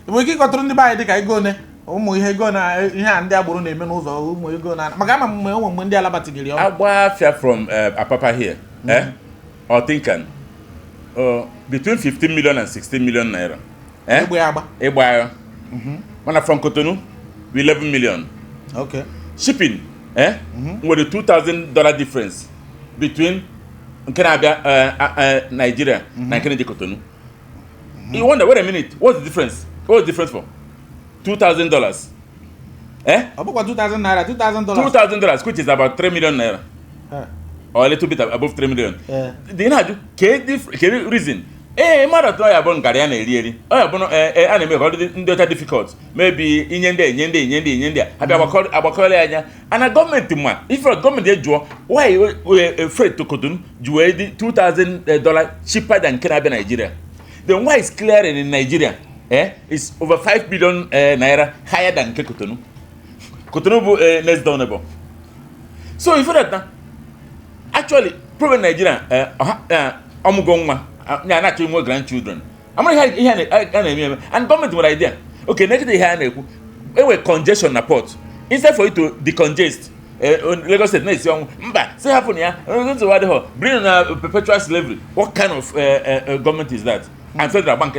we get got ndị ba dị ka ego ne ụmụ ihe ego na ihe ndị agburu na-eme n'ụzọ ụmụ ego na maka ama ụmụ ndị alabatigiri ọ agba afia from Apapa here or thinking between 15 million and 16 million naira egbe agba mana from Cotonou 11 million. Okay. Shipping with a $2,000 difference between Nigeria and Cotonou. You wonder, wait a minute, what's the difference? What's the difference for? $2,000. About 2,000 naira, $2,000. $2,000, which is about 3 million naira. Or a little bit above 3 million. The reason. Marathon ya bon Gariana really. Anime already difficult. Maybe Nyende. Abakole anya. And a government man. If a government they draw, why we afraid to Cotonou? You $2,000 cheaper than Canada, Nigeria. Then why is clearing in Nigeria? It's over 5 billion naira higher than Cotonou. Cotonou less downable. So if that actually proven Nigeria not more grandchildren. I'm not here and government what idea. Okay, next day here we congestion na port. Instead for you to decongest Lagos State is young. Say happen here. Bring on perpetual slavery. What kind of government is that? And federal bank.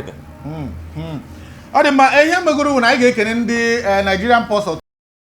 Ọ dị mma ihe megoro na anyị ga-ekene ndị Nigerian Post